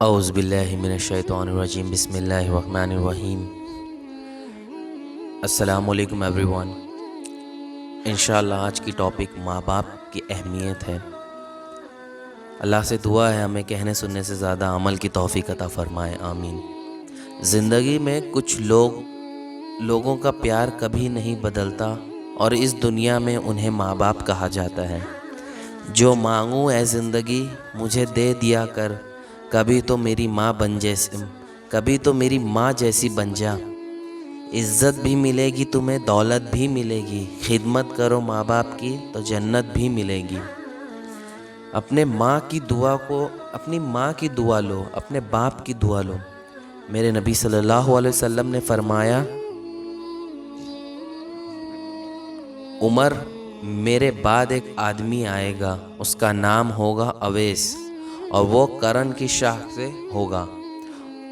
اعوذ باللہ من الشیطان الرجیم بسم اللہ الرحمن الرحیم۔ السلام علیکم ایوری ون۔ انشاءاللہ آج کی ٹاپک ماں باپ کی اہمیت ہے۔ اللہ سے دعا ہے ہمیں کہنے سننے سے زیادہ عمل کی توفیق عطا فرمائے، آمین۔ زندگی میں کچھ لوگوں کا پیار کبھی نہیں بدلتا اور اس دنیا میں انہیں ماں باپ کہا جاتا ہے۔ جو مانگوں اے زندگی مجھے دے دیا کر، کبھی تو میری ماں جیسی بن جا۔ عزت بھی ملے گی تمہیں، دولت بھی ملے گی، خدمت کرو ماں باپ کی تو جنت بھی ملے گی۔ اپنی ماں کی دعا لو، اپنے باپ کی دعا لو۔ میرے نبی صلی اللہ علیہ وسلم نے فرمایا، عمر میرے بعد ایک آدمی آئے گا، اس کا نام ہوگا اویس، اور وہ کرن کی شاخ سے ہوگا،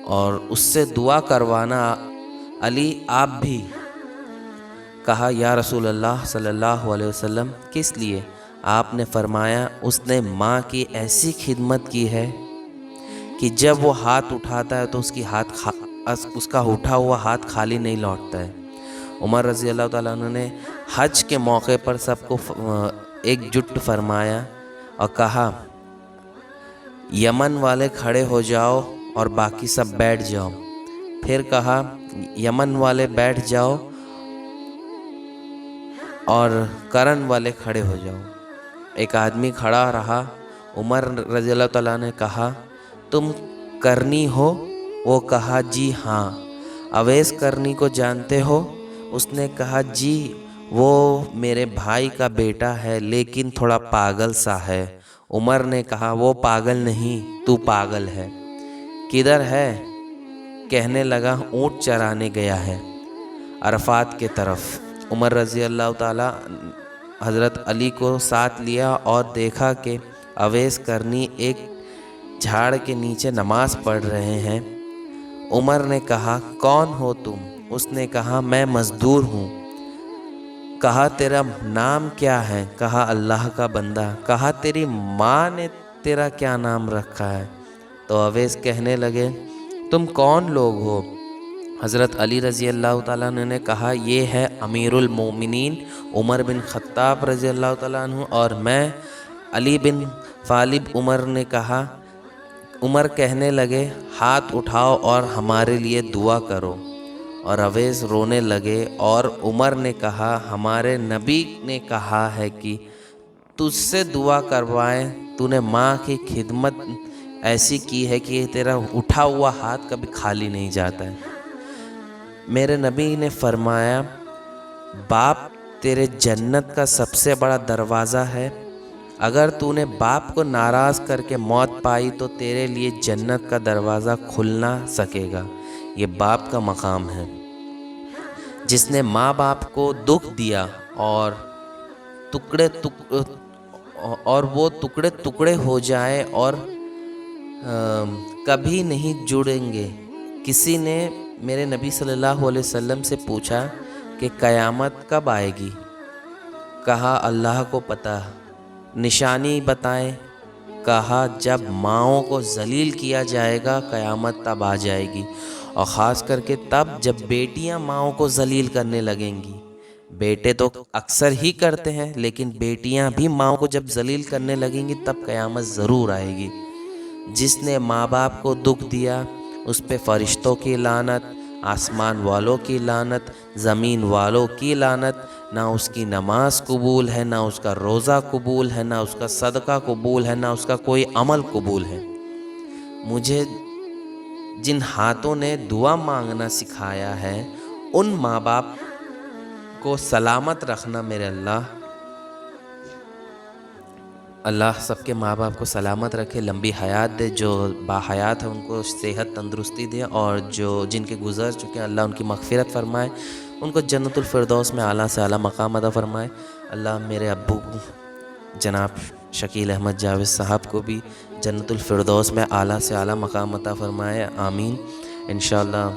اور اس سے دعا کروانا۔ علی آپ بھی؟ کہا یا رسول اللہ صلی اللہ علیہ وسلم کس لیے؟ آپ نے فرمایا اس نے ماں کی ایسی خدمت کی ہے کہ جب وہ ہاتھ اٹھاتا ہے تو اس کا اٹھا ہوا ہاتھ خالی نہیں لوٹتا ہے۔ عمر رضی اللہ تعالیٰ عنہ نے حج کے موقع پر سب کو ایک جٹ فرمایا اور کہا یمن والے کھڑے ہو جاؤ اور باقی سب بیٹھ جاؤ۔ پھر کہا یمن والے بیٹھ جاؤ اور کرن والے کھڑے ہو جاؤ۔ ایک آدمی کھڑا رہا۔ عمر رضی اللہ تعالیٰ نے کہا تم کرنی ہو؟ وہ کہا جی ہاں۔ اویس کرنی کو جانتے ہو؟ اس نے کہا جی، وہ میرے بھائی کا بیٹا ہے لیکن تھوڑا پاگل سا ہے۔ عمر نے کہا وہ پاگل نہیں، تو پاگل ہے۔ کدھر ہے؟ کہنے لگا اونٹ چرانے گیا ہے عرفات کے طرف۔ عمر رضی اللہ تعالیٰ حضرت علی کو ساتھ لیا اور دیکھا کہ اویس کرنی ایک جھاڑ کے نیچے نماز پڑھ رہے ہیں۔ عمر نے کہا کون ہو تم؟ اس نے کہا میں مزدور ہوں۔ کہا تیرا نام کیا ہے؟ کہا اللہ کا بندہ۔ کہا تیری ماں نے تیرا کیا نام رکھا ہے؟ تو اویس کہنے لگے تم کون لوگ ہو؟ حضرت علی رضی اللہ تعالیٰ عنہ نے کہا یہ ہے امیر المومنین عمر بن خطاب رضی اللہ تعالیٰ عنہ اور میں علی بن طالب۔ عمر کہنے لگے ہاتھ اٹھاؤ اور ہمارے لیے دعا کرو، اور اویس رونے لگے۔ اور عمر نے کہا ہمارے نبی نے کہا ہے کہ تجھ سے دعا کروائیں، تو نے ماں کی خدمت ایسی کی ہے کہ تیرا اٹھا ہوا ہاتھ کبھی خالی نہیں جاتا ہے۔ میرے نبی نے فرمایا باپ تیرے جنت کا سب سے بڑا دروازہ ہے، اگر تو نے باپ کو ناراض کر کے موت پائی تو تیرے لیے جنت کا دروازہ کھل نہ سکے گا۔ یہ باپ کا مقام ہے۔ جس نے ماں باپ کو دکھ دیا اور وہ ٹکڑے ٹکڑے ہو جائے اور کبھی نہیں جڑیں گے۔ کسی نے میرے نبی صلی اللہ علیہ وسلم سے پوچھا کہ قیامت کب آئے گی؟ کہا اللہ کو پتہ۔ نشانی بتائیں؟ کہا جب ماؤں کو ذلیل کیا جائے گا قیامت تب آ جائے گی، اور خاص کر کے تب جب بیٹیاں ماؤں کو ذلیل کرنے لگیں گی۔ بیٹے تو اکثر ہی کرتے ہیں لیکن بیٹیاں بھی ماؤں کو جب ذلیل کرنے لگیں گی تب قیامت ضرور آئے گی۔ جس نے ماں باپ کو دکھ دیا اس پہ فرشتوں کی لعنت، آسمان والوں کی لعنت، زمین والوں کی لعنت۔ نہ اس کی نماز قبول ہے، نہ اس کا روزہ قبول ہے، نہ اس کا صدقہ قبول ہے، نہ اس کا کوئی عمل قبول ہے۔ مجھے جن ہاتھوں نے دعا مانگنا سکھایا ہے ان ماں باپ کو سلامت رکھنا میرے اللہ سب کے ماں باپ کو سلامت رکھے، لمبی حیات دے، جو باحیات ہیں ان کو صحت تندرستی دے، اور جن کے گزر چکے ہیں اللہ ان کی مغفرت فرمائے، ان کو جنت الفردوس میں اعلیٰ سے اعلیٰ مقام عطا فرمائے۔ اللہ میرے ابو جناب شکیل احمد جاوید صاحب کو بھی جنت الفردوس میں اعلیٰ سے اعلیٰ مقام عطا فرمائے، آمین۔ انشاءاللہ